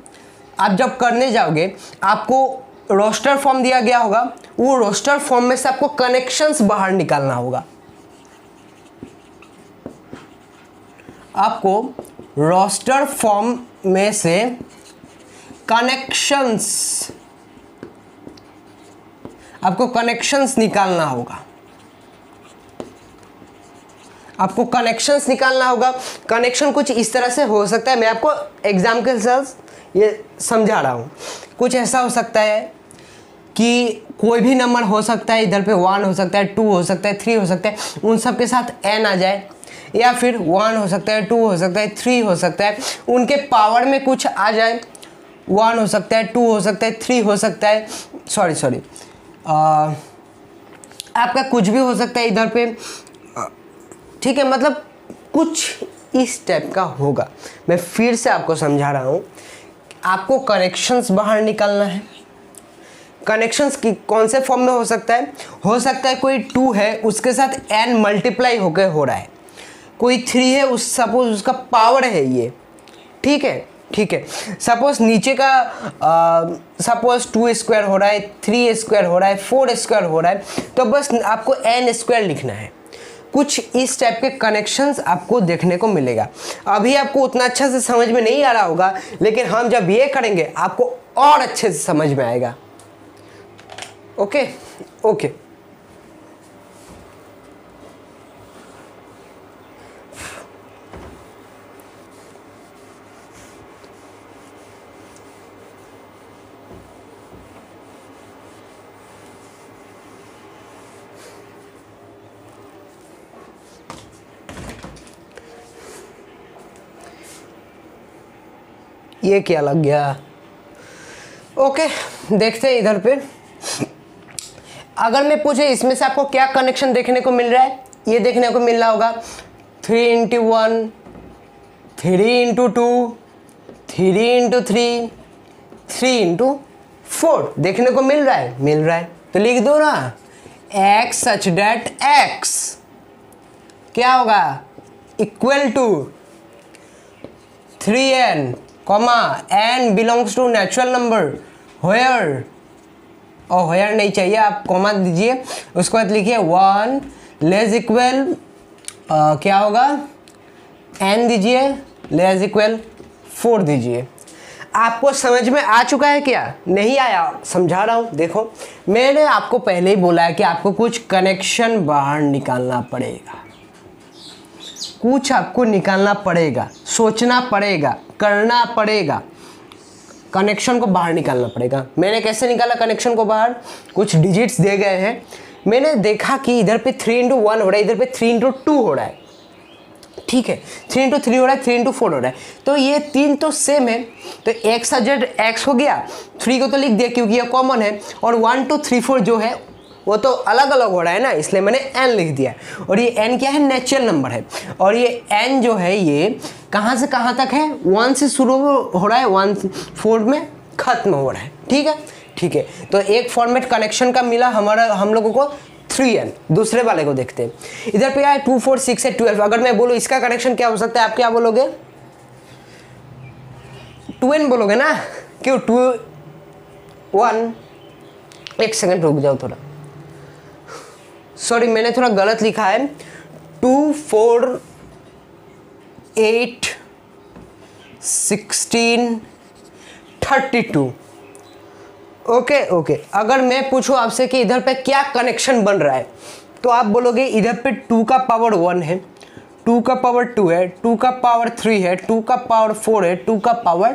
आप जब करने जाओगे आपको रोस्टर फॉर्म दिया गया होगा, वो रोस्टर फॉर्म में से आपको कनेक्शंस बाहर निकालना होगा। आपको रोस्टर फॉर्म में से कनेक्शंस, आपको कनेक्शंस निकालना होगा, आपको कनेक्शंस निकालना होगा। कनेक्शन कुछ इस तरह से हो सकता है, मैं आपको एग्जाम के साथ ये समझा रहा हूँ। कुछ ऐसा हो सकता है कि कोई भी नंबर हो सकता है, इधर पे 1 हो सकता है, 2 हो सकता है, 3 हो सकता है, उन सब के साथ n आ जाए, या फिर 1 हो सकता है, 2 हो सकता है, 3 हो सकता है, उनके पावर में कुछ आ जाए, 1 हो सकता है, 2 हो सकता है, 3 हो सकता है, सॉरी आपका कुछ भी हो सकता है इधर पे, ठीक है, मतलब कुछ इस टाइप का होगा। मैं फिर से आपको समझा रहा हूँ, आपको कनेक्शंस बाहर निकालना है। कनेक्शंस की कौन से फॉर्म में हो सकता है, हो सकता है कोई 2 है उसके साथ n मल्टीप्लाई होकर हो रहा है, कोई 3 है उस सपोज उसका पावर है ये, ठीक है, ठीक है। सपोज नीचे का सपोज 2 स्क्वायर हो रहा है, 3 स्क्वायर हो रहा है, 4 स्क्वायर हो रहा है, तो बस आपको n स्क्वायर लिखना है। कुछ इस टाइप के कनेक्शंस आपको देखने को मिलेगा। अभी आपको उतना अच्छा से समझ में नहीं आ रहा होगा, लेकिन हम जब ये करेंगे आपको और अच्छे से समझ में आएगा। ओके ओके, ये क्या लग गया। ओके, देखते हैं इधर पे। अगर मैं पूछे इसमें से आपको क्या कनेक्शन देखने को मिल रहा है, ये देखने को मिल रहा होगा 3 × 1, 3 × 2, 3 × 3, 3 × 4 देखने को मिल रहा है, मिल रहा है। तो लिख दो ना, x सच डेट x क्या होगा, equal to 3n, n belongs to natural number where, और वेयर नहीं चाहिए, आप कॉमा दीजिए, उसके बाद लिखिए 1 लेस इक्वल क्या होगा, n दीजिए, लेस इक्वल 4 दीजिए। आपको समझ में आ चुका है क्या, नहीं आया, समझा रहा हूँ। देखो मैंने आपको पहले ही बोला है कि आपको कुछ कनेक्शन बाहर निकालना पड़ेगा, कुछ आपको निकालना पड़ेगा, सोचना पड़ेगा, करना पड़ेगा, कनेक्शन को बाहर निकालना पड़ेगा। मैंने कैसे निकाला कनेक्शन को बाहर, कुछ डिजिट्स दिए गए हैं, मैंने देखा कि इधर पे 3 × 1 हो रहा है, इधर पे 3 × 2 हो रहा है, ठीक है, 3 × 3 हो रहा है, 3 × 4 हो रहा है, तो ये 3 तो सेम है, तो x z x हो गया, 3 को तो लिख दिया क्योंकि ये कॉमन है, और 1 2 3 4 जो है वो तो अलग अलग हो रहा है ना, इसलिए मैंने n लिख दिया। और ये n क्या है, नेचुरल नंबर है, और ये n जो है ये कहाँ से कहाँ तक है, 1 से शुरू हो रहा है, 1 4 में खत्म हो रहा है, ठीक है, ठीक है। तो एक फॉर्मेट कनेक्शन का मिला हमारा हम लोगों को 3n। दूसरे वाले को देखते हैं, इधर पे आए 2 4 6 है 12। अगर मैं बोलूँ इसका कनेक्शन क्या हो सकता है, आप क्या बोलोगे, 2n बोलोगे ना, क्यों 2 1, एक सेकंड रुक जाओ थोड़ा, सॉरी मैंने थोड़ा गलत लिखा है, 2 4 8 16 32। ओके ओके, अगर मैं पूछूं आपसे कि इधर पे क्या कनेक्शन बन रहा है, तो आप बोलोगे इधर पे 2 का पावर 1 है, 2 का पावर 2 है, 2 का पावर 3 है, 2 का पावर 4 है, 2 का पावर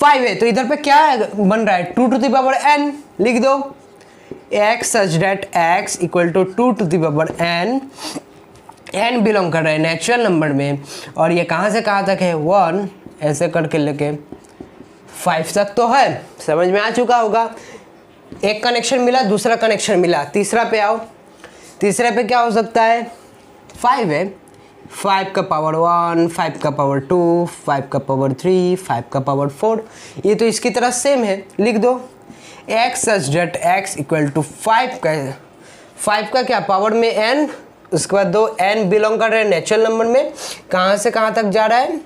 5 है, तो इधर पे क्या बन रहा है 2 टू द पावर n। लिख दो x such that x equal to 2 to the power n। n belong कर रहा है नेचुरल नंबर में, और ये कहाँ से कहाँ तक है 1 ऐसे करके लेके 5 तक तो है। समझ में आ चुका होगा। एक कनेक्शन मिला, दूसरा कनेक्शन मिला, तीसरा पे आओ। तीसरे पे क्या हो सकता है 5 है, 5 का पावर 1, 5 का पावर 2, 5 का पावर 3, 5 का पावर 4, ये तो इसकी तरह सेम है। लिख दो x such that x equal to 5 का क्या पावर में n, उसके बाद दो n बिलोंग कर रहे हैं नेचुरल नंबर में, कहाँ से कहाँ तक जा रहा है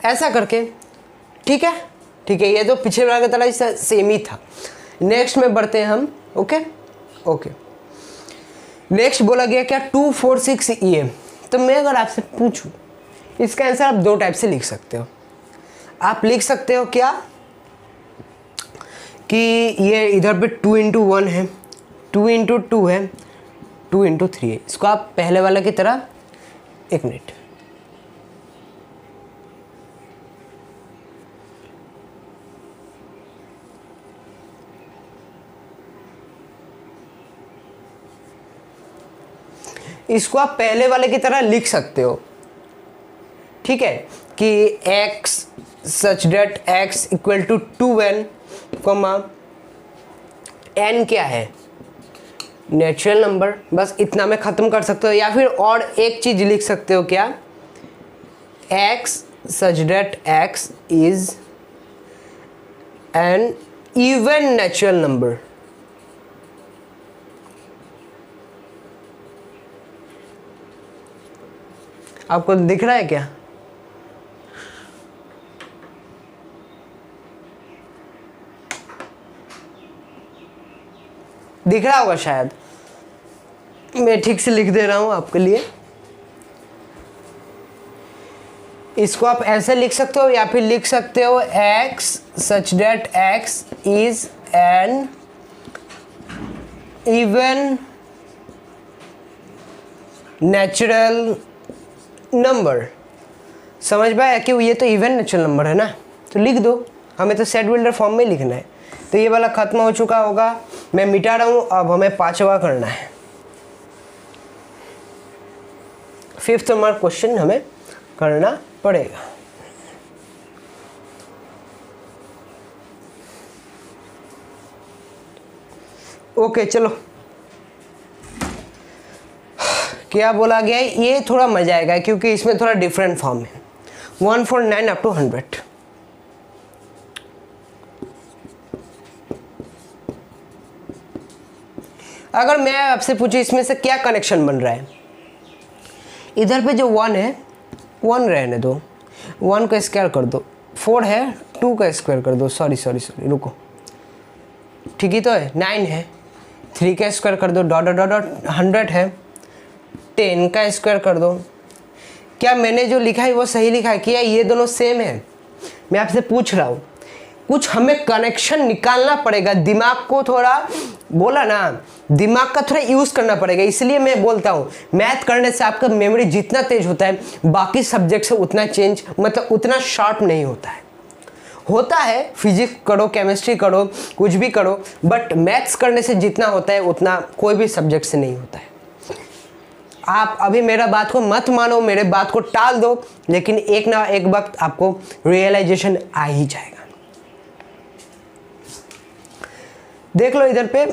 ऐसा करके। ठीक है, ठीक है, ये तो पिछले वाला की तरह सेम ही था। नेक्स्ट में बढ़ते हैं हम। ओके ओके, नेक्स्ट बोला गया क्या 2 4 6 ये। तो मैं अगर आपसे पूछूं इसका आंसर आप दो टाइप से लिख सकते हो। आप लिख सकते हो क्या कि ये इधर पे 2 इंटू 1 है, 2 इंटू 2 है, 2 इंटू 3 है। इसको आप पहले वाला की तरह, एक मिनट, इसको आप पहले वाले की तरह लिख सकते हो। ठीक है, कि x such that x equal to 2n, n क्या है नेचुरल नंबर, बस इतना में ख़त्म कर सकते हो। या फिर और एक चीज़ लिख सकते हो क्या, x such that x is an even natural number. आपको दिख रहा है क्या? दिख रहा होगा शायद, मैं ठीक से लिख दे रहा हूं आपके लिए। इसको आप ऐसे लिख सकते हो, या फिर लिख सकते हो x such that x is an even natural number. समझ पाया कि ये तो इवन नेचुरल नंबर है ना, तो लिख दो। हमें तो सेट बिल्डर फॉर्म में लिखना है। तो ये वाला खत्म हो चुका होगा, मैं मिटा रहा हूँ। अब हमें 5वां करना है, 5th नंबर क्वेश्चन हमें करना पड़ेगा। ओके चलो, क्या बोला गया है, ये थोड़ा मजा आएगा क्योंकि इसमें थोड़ा डिफरेंट फॉर्म है। 149 अप टू 100। अगर मैं आपसे पूछूं इसमें से क्या कनेक्शन बन रहा है, इधर पे जो 1 है 1 रहने दो, 1 का स्क्वायर कर दो, 4 है 2 का स्क्वायर कर दो, सॉरी रुको, ठीक ही तो है, 9 है 3 का स्क्वायर कर दो, डॉट डॉट डॉट 100 है 10 का स्क्वायर कर दो। क्या मैंने जो लिखा है वो सही लिखा है? क्या ये दोनों सेम है? मैं आपसे पूछ रहा हूँ, कुछ हमें कनेक्शन निकालना पड़ेगा। दिमाग को थोड़ा, बोला ना, दिमाग का थोड़ा यूज़ करना पड़ेगा। इसलिए मैं बोलता हूँ मैथ करने से आपका मेमोरी जितना तेज होता है बाकी सब्जेक्ट से उतना चेंज, मतलब उतना शार्प नहीं होता है। होता है फिजिक्स करो, केमिस्ट्री करो, कुछ भी करो, बट मैथ्स करने से जितना होता है उतना कोई भी सब्जेक्ट से नहीं होता है। आप अभी मेरा बात को मत मानो, मेरे बात को टाल दो, लेकिन एक ना एक वक्त आपको रियलाइजेशन आ ही जाएगा। देख लो इधर पे,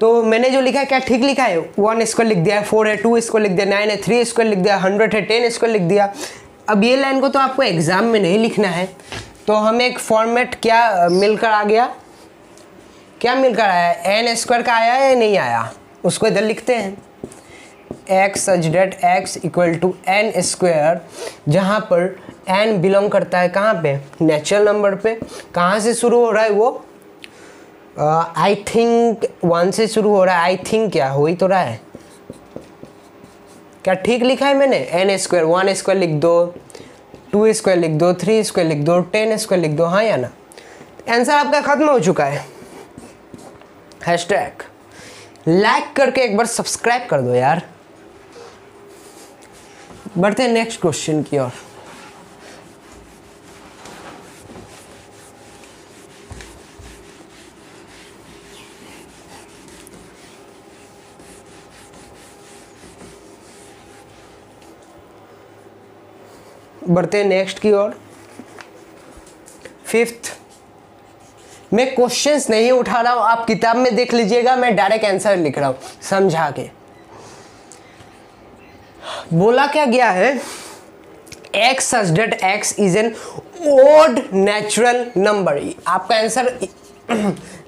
तो मैंने जो लिखा है क्या ठीक लिखा है? 1 स्क्वायर लिख दिया है, 4 है, 2 स्क्वायर लिख दिया, 9 है, 3 स्क्वायर लिख दिया, 100 है, 10 स्क्वायर लिख दिया। अब ये लाइन को तो आपको एग्जाम में नहीं लिखना है, तो हमें एक फॉर्मेट क्या मिलकर आ गया, क्या मिलकर आया? एन स्क्वायर का आया या नहीं आया, उसको इधर लिखते हैं। X such that X equal to N square, जहाँ पर एन बिलोंग करता है कहाँ पे? नेचुरल नंबर पे। कहाँ से शुरू हो रहा है वो? आई थिंक 1 से शुरू हो रहा है। आई थिंक क्या हो ही तो रहा है, क्या ठीक लिखा है मैंने? एन स्क्वायर, 1 स्क्वायर लिख दो, 2 स्क्वायर लिख दो, 3 स्क्वायर लिख दो, 10 स्क्वायर लिख दो, हाँ या ना? आंसर आपका खत्म हो चुका है। हैशटैग लाइक करके एक बार सब्सक्राइब कर दो यार। बढ़ते हैं नेक्स्ट क्वेश्चन की ओर। बढ़ते हैं नेक्स्ट की ओर। फिफ्थ, मैं क्वेश्चंस नहीं उठा रहा हूं, आप किताब में देख लीजिएगा, मैं डायरेक्ट आंसर लिख रहा हूं समझा के। बोला क्या गया है? x such that x is an odd natural number। आपका आंसर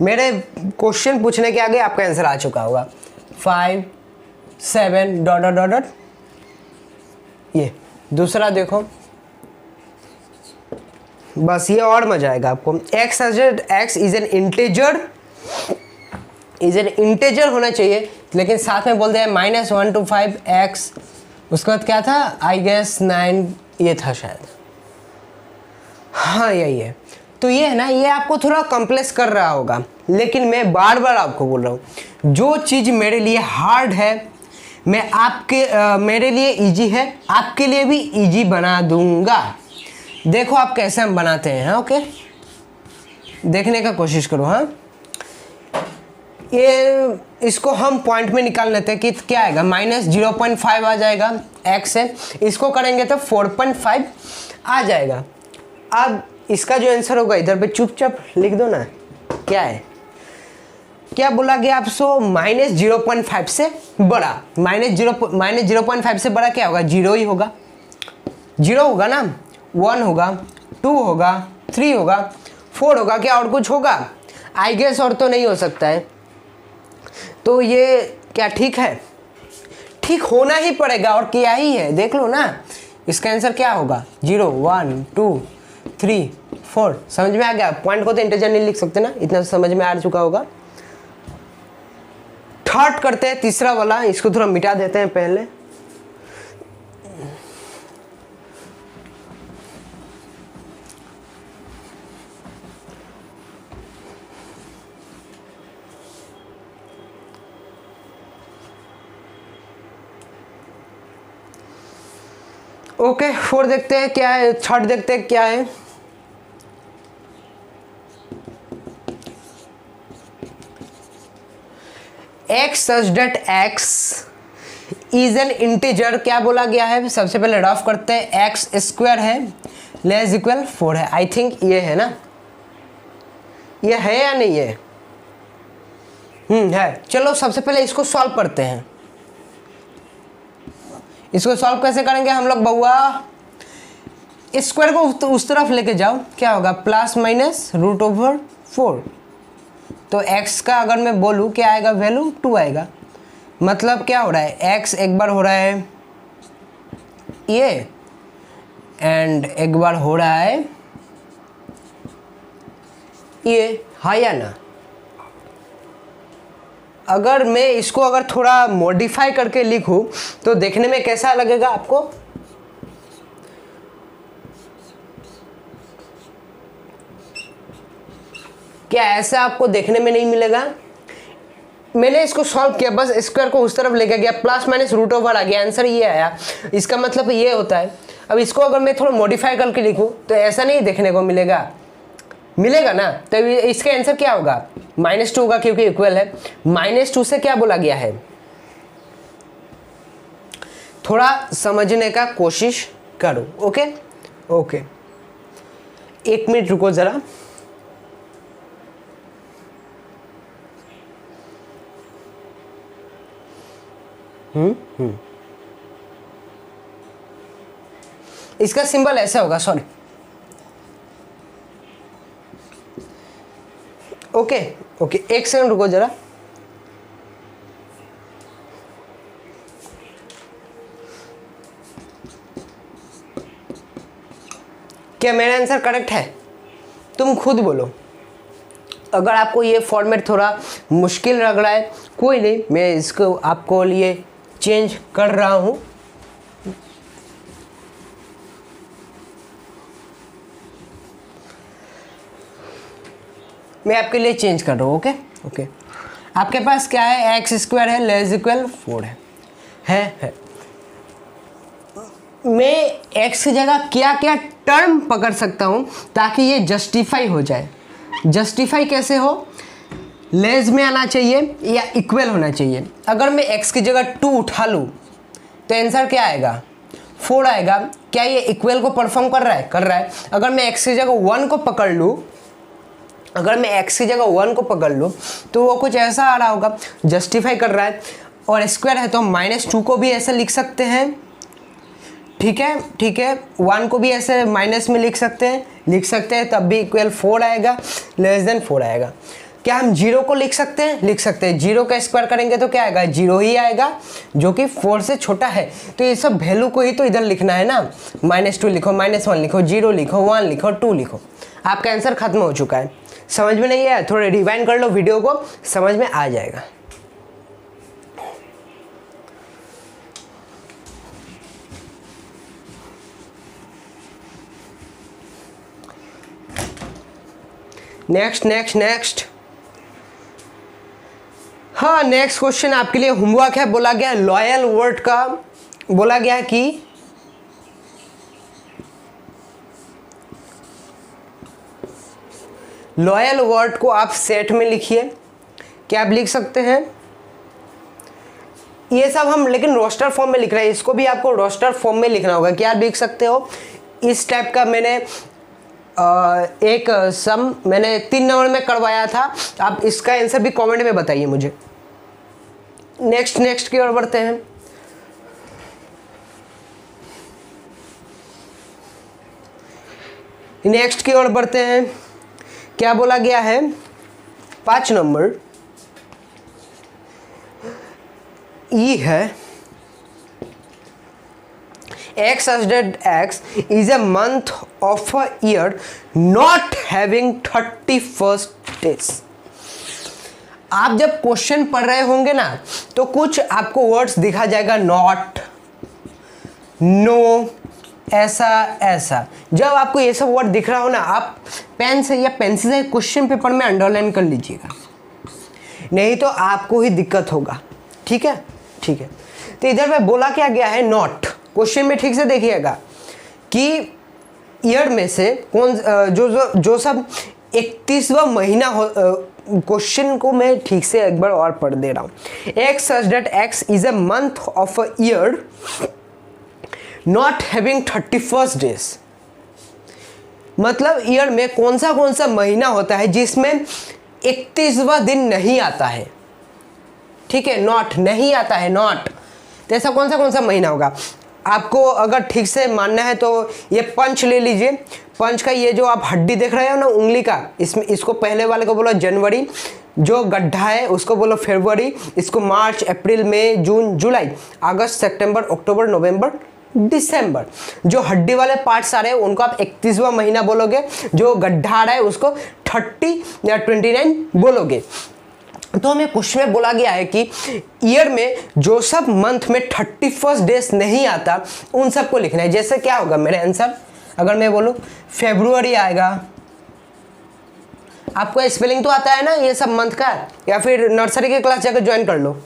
मेरे क्वेश्चन पूछने के आगे आपका आंसर आ चुका होगा। 5 7 डॉट डॉट डॉट डॉट। ये दूसरा देखो, बस ये और मजा आएगा आपको। x such that x is an integer होना चाहिए, लेकिन साथ में बोलते हैं -1 to 5 x, उसके बाद क्या था? आई गेस 9 ये था शायद, हाँ यही है। तो ये है ना, ये आपको थोड़ा कॉम्प्लेक्स कर रहा होगा, लेकिन मैं बार बार आपको बोल रहा हूँ, जो चीज़ मेरे लिए हार्ड है मैं मेरे लिए इजी है, आपके लिए भी इजी बना दूंगा। देखो आप कैसे हम बनाते हैं, हाँ ओके, देखने का कोशिश करो। हाँ, ये इसको हम पॉइंट में निकाल लेते हैं कि क्या आएगा, -0.5 आ जाएगा x से, इसको करेंगे तो 4.5 आ जाएगा। अब इसका जो आंसर होगा इधर पे चुपचाप लिख दो ना, क्या है, क्या बोला गया आपसे? -0.5 से बड़ा, -0.5 से बड़ा क्या होगा? 0 ही होगा, 0 होगा ना, 1 होगा, 2 होगा, 3 होगा, 4 होगा, क्या और कुछ होगा? आई गेस और तो नहीं हो सकता है। तो ये क्या ठीक है? ठीक होना ही पड़ेगा, और क्या ही है, देख लो ना। इसका आंसर क्या होगा? 0 1 2 3 4। समझ में आ गया? पॉइंट को तो इंटीजर नहीं लिख सकते ना, इतना समझ में आ चुका होगा। थर्ड करते हैं, तीसरा वाला, इसको थोड़ा मिटा देते हैं पहले। ओके, 4 देखते हैं क्या है, थर्ड देखते हैं क्या है। x such that x is an integer, क्या बोला गया है? सबसे पहले रफ करते हैं, x स्क्वायर है लेस इक्वल 4 है। आई थिंक ये है ना, ये है या नहीं है? है। चलो सबसे पहले इसको सॉल्व करते हैं। इसको सॉल्व कैसे करेंगे हम लोग बउआ? स्क्वायर को उस तरफ लेके जाओ, क्या होगा? ±√/4। तो x का अगर मैं बोलूँ क्या आएगा वैल्यू? 2 आएगा। मतलब क्या हो रहा है? x एक बार हो रहा है ये, एंड एक बार हो रहा है ये, हाँ या ना? अगर मैं इसको अगर थोड़ा मॉडिफाई करके लिखूं तो देखने में कैसा लगेगा आपको? क्या ऐसा आपको देखने में नहीं मिलेगा? मैंने इसको सॉल्व किया, बस स्क्वायर को उस तरफ लेके गया, ±√/, आ गया, आंसर ये आया। इसका मतलब ये होता है। अब इसको अगर मैं थोड़ा मॉडिफाई करके लिखूं तो ऐसा नहीं देखने को मिलेगा, मिलेगा ना? तो इसका आंसर क्या होगा? -2 होगा, क्योंकि इक्वल है। -2 से क्या बोला गया है? थोड़ा समझने का कोशिश करो। ओके ओके, 1 मिनट रुको जरा। इसका सिंबल ऐसा होगा, सॉरी। ओके ओके, 1 सेकंड रुको जरा। क्या मेरा आंसर करेक्ट है? तुम खुद बोलो। अगर आपको ये फॉर्मेट थोड़ा मुश्किल लग रहा है, कोई नहीं, मैं इसको आपको लिए चेंज कर रहा हूँ। मैं आपके लिए चेंज कर रहा हूँ। ओके ओके, आपके पास क्या है, एक्स स्क्वायर है लेस इक्वल 4 है। मैं एक्स की जगह क्या क्या टर्म पकड़ सकता हूँ ताकि ये जस्टिफाई हो जाए। जस्टिफाई कैसे हो, लेस में आना चाहिए या इक्वल होना चाहिए। अगर मैं एक्स की जगह 2 उठा लूँ तो आंसर क्या आएगा, 4 आएगा। क्या ये इक्वल को परफॉर्म कर रहा है, कर रहा है। अगर मैं एक्स की जगह 1 को पकड़ लूँ, अगर मैं x की जगह 1 को पकड़ लूँ तो वो कुछ ऐसा आ रहा होगा, जस्टिफाई कर रहा है। और स्क्वायर है तो हम -2 को भी ऐसे लिख सकते हैं, ठीक है ठीक है। 1 को भी ऐसे माइनस में लिख सकते हैं, तब भी इक्वल 4 आएगा, लेस देन 4 आएगा। क्या हम 0 को लिख सकते हैं, लिख सकते हैं। 0 का स्क्वायर करेंगे तो क्या आएगा, 0 ही आएगा, जो कि 4 से छोटा है। तो ये सब वैल्यू को ही तो इधर लिखना है ना, -2 लिखो, -1 लिखो, 0 लिखो, 1 लिखो, 2 लिखो। आपका आंसर खत्म हो चुका है। समझ में नहीं आया, थोड़ा रिवाइंड कर लो वीडियो को, समझ में आ जाएगा। नेक्स्ट हाँ, नेक्स्ट क्वेश्चन आपके लिए होमवर्क है। बोला गया लॉयल वर्ड का, बोला गया कि लॉयल वर्ड को आप सेट में लिखिए। क्या आप लिख सकते हैं, ये सब हम लेकिन रोस्टर फॉर्म में लिख रहे हैं, इसको भी आपको रोस्टर फॉर्म में लिखना होगा। क्या आप लिख सकते हो, इस टाइप का मैंने एक सम मैंने 3 नंबर में करवाया था। आप इसका आंसर भी कमेंट में बताइए मुझे। नेक्स्ट की ओर बढ़ते हैं। नेक्स्ट की ओर बढ़ते हैं। क्या बोला गया है, 5 नंबर ई है, X as that X is a month of a year not having 31st days। आप जब क्वेश्चन पढ़ रहे होंगे ना तो कुछ आपको वर्ड्स दिखा जाएगा, नॉट, नो, ऐसा। जब आपको ये सब वर्ड दिख रहा हो ना, आप पेन से या पेंसिल से क्वेश्चन पेपर में अंडरलाइन कर लीजिएगा, नहीं तो आपको ही दिक्कत होगा। ठीक है। तो इधर पे बोला क्या गया है, नॉट। क्वेश्चन में ठीक से देखिएगा कि ईयर में से कौन जो सब 31वां महीना हो। क्वेश्चन को मैं ठीक से एक बार और पढ़ दे रहा हूँ। X such that x is a month of a year not having 31st days. मतलब ईयर में कौन सा महीना होता है जिसमें 31वां दिन नहीं आता है। ठीक है, नॉट नहीं आता है, नॉट। तो ऐसा कौन सा महीना होगा। आपको अगर ठीक से मानना है तो ये पंच ले लीजिए। पंच का ये जो आप हड्डी देख रहे हो ना उंगली का, इसको पहले वाले को बोलो जनवरी, जो गड्ढा है उसको बोलो फरवरी, इसको मार्च, अप्रैल, मई, जून, जुलाई, अगस्त, सितंबर, अक्टूबर, नवंबर, दिसंबर। जो हड्डी वाले पार्ट्स आ रहे हैं उनको आप 31वां महीना बोलोगे, जो गड्ढा आ रहा है उसको 30 या 29 बोलोगे। तो हमें क्वेश्चन में बोला गया है कि ईयर में जो सब मंथ में 31st डेज नहीं आता उन सबको लिखना है। जैसे क्या होगा मेरे आंसर, अगर मैं बोलूँ फरवरी आएगा। आपको स्पेलिंग तो आता है ना ये सब मंथ का, या फिर नर्सरी के क्लास जाकर ज्वाइन कर लो।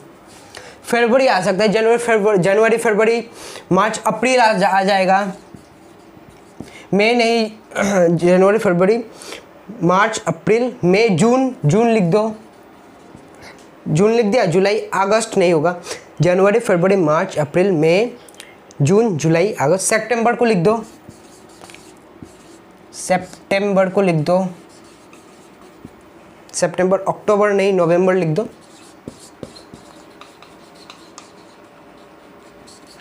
फरवरी आ सकता है, जनवरी फरवरी, मार्च अप्रैल आ जाएगा। मई नहीं, जनवरी फरवरी मार्च अप्रैल मई जून लिख दो, जून लिख दिया। जुलाई अगस्त नहीं होगा, जनवरी फरवरी मार्च अप्रैल मई जून जुलाई अगस्त। सितंबर को लिख दो, सितंबर को लिख दो। सितंबर, अक्टूबर नहीं, नवंबर लिख दो।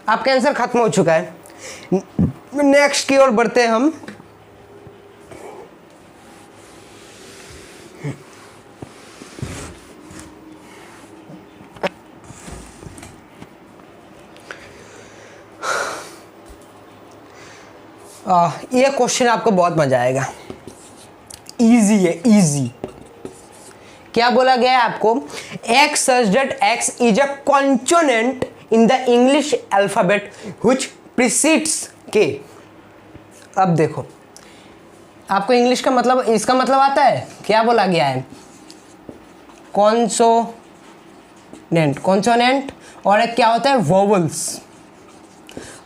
आपका आंसर खत्म हो चुका है। नेक्स्ट की ओर बढ़ते हैं हम। ये क्वेश्चन आपको बहुत मजा आएगा, इजी है, इजी। क्या बोला गया है आपको, x such that x is a consonant in the English alphabet which precedes के। अब देखो आपको इंग्लिश का मतलब, इसका मतलब आता है, क्या बोला गया है? Consonant, consonant. और एक क्या होता है? वोवल्स।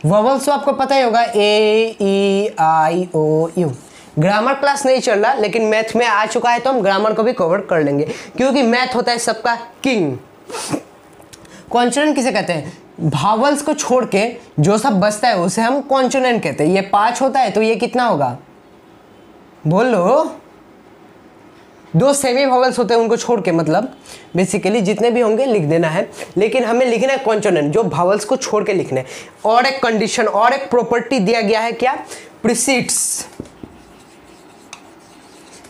वोवल्स तो आपको पता ही होगा, ए ई आई ओ यू। ग्रामर क्लास नहीं चल रहा, लेकिन मैथ में आ चुका है तो हम ग्रामर को भी कवर कर लेंगे, क्योंकि मैथ होता है सबका किंग। कॉन्सोनेंट किसे कहते हैं? भावल्स को छोड़ के जो सब बचता है उसे हम कॉन्सोनेंट कहते हैं। ये 5 होता है तो ये कितना होगा? बोलो। 2 सेमी वोवल्स होते हैं, उनको छोड़ के, मतलब बेसिकली जितने भी होंगे लिख देना है, लेकिन हमें लिखना है कॉन्सोनेंट, जो भावल्स को छोड़ के लिखने। और एक कंडीशन और एक प्रॉपर्टी दिया गया है, क्या? प्रीसीड्स।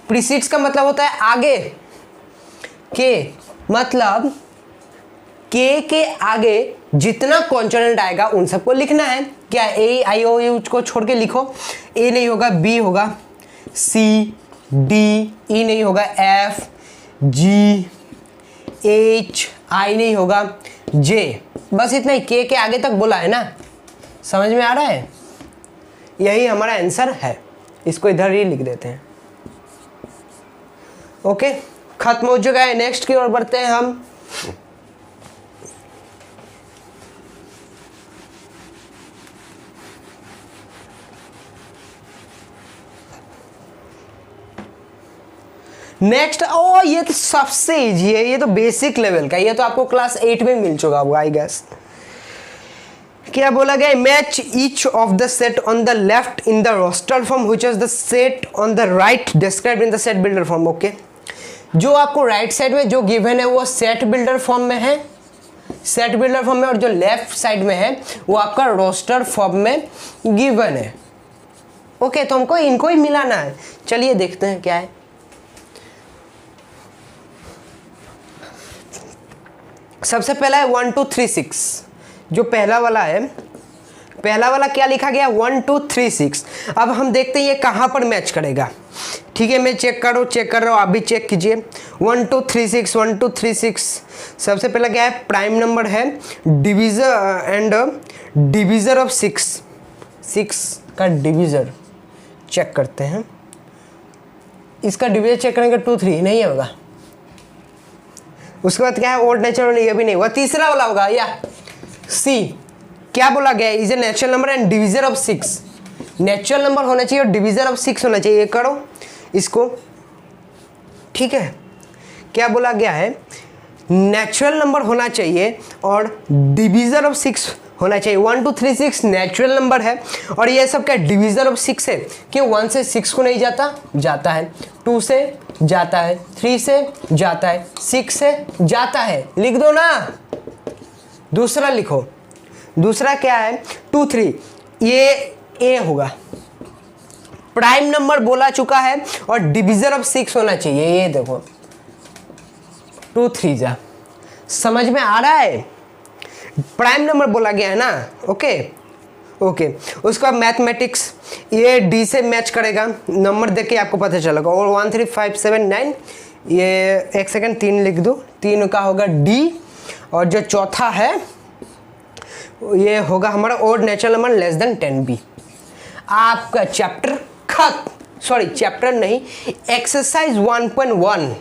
प्रीसीड्स का मतलब होता है आगे के, मतलब के आगे जितना कॉन्सोनेंट आएगा उन सबको लिखना है। क्या? ए आई ओ यू को छोड़ के लिखो। ए नहीं होगा, बी होगा, सी डी, ई नहीं होगा, एफ जी एच, आई नहीं होगा, जे। बस इतना ही, के आगे तक बोला है ना? समझ में आ रहा है? यही हमारा आंसर है। इसको इधर ही लिख देते हैं। ओके, खत्म हो चुका है। नेक्स्ट की ओर बढ़ते हैं हम। नेक्स्ट, ओ ये तो सबसे इजी है, ये तो बेसिक लेवल का, ये तो आपको क्लास 8 में मिल चुका होगा आई गेस। क्या बोला गया? Match each of the set on the left in the roster form which is the set on the right described in the set builder form. Okay, जो आपको राइट साइड में जो गिवन है वो set builder form में है, set builder form में, और जो लेफ्ट साइड में है वो आपका रोस्टर फॉर्म में गिवन है। ओके, तो हमको इनको ही मिलाना है। चलिए देखते हैं क्या है। सबसे पहला है 1 2 3 6। जो पहला वाला है, पहला वाला क्या लिखा गया? 1 2 3 6। अब हम देखते हैं ये कहाँ पर मैच करेगा। ठीक है, मैं चेक कर रहा हूँ, आप भी चेक कीजिए। 1 2 3 6, 1 2 3 6। सबसे पहला क्या है? प्राइम नंबर है, डिविजर एंड डिविजर ऑफ 6। 6 का डिविजर चेक करते हैं। इसका डिविजर चेक करेंगे 2 3 नहीं होगा। उसके बाद क्या है? ओड नेचुरल, ये भी नहीं हुआ। तीसरा वाला होगा या सी। क्या बोला गया? Is a natural number and divisor of 6। Natural number होना चाहिए और डिविजर ऑफ 6 होना चाहिए। ये करो इसको, ठीक है। क्या बोला गया है? नेचुरल नंबर होना चाहिए और डिविजर ऑफ 6 होना चाहिए। 1 2 3 6 नेचुरल नंबर है, और ये सब क्या? डिविजर ऑफ 6 है। क्यों? 1 से 6 को नहीं जाता, जाता है। 2 से जाता है, 3 से जाता है, 6 से जाता है। लिख दो ना। दूसरा लिखो। दूसरा क्या है? 2 3, ये ए होगा। प्राइम नंबर बोला चुका है और डिविजर ऑफ 6 होना चाहिए। ये देखो 2 3 जा। समझ में आ रहा है? प्राइम नंबर बोला गया है ना। ओके ओके, उसके बाद मैथमेटिक्स, ये डी से मैच करेगा। नंबर देख के आपको पता चलेगा। और 1 3 5 7 9, ये एक सेकंड 3 लिख दो। 3 का होगा डी, और जो चौथा है ये होगा हमारा odd natural number less than 10 B. आपका चैप्टर खत्म, सॉरी चैप्टर नहीं, एक्सरसाइज 1.1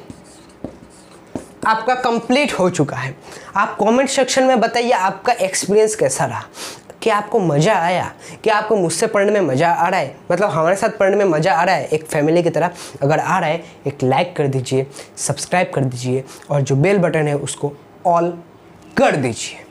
आपका कंप्लीट हो चुका है। आप कमेंट सेक्शन में बताइए आपका एक्सपीरियंस कैसा रहा। क्या आपको मज़ा आया? क्या आपको मुझसे पढ़ने में मज़ा आ रहा है? मतलब हमारे साथ पढ़ने में मज़ा आ रहा है एक फैमिली की तरह? अगर आ रहा है, एक लाइक कर दीजिए, सब्सक्राइब कर दीजिए, और जो बेल बटन है उसको ऑल कर दीजिए।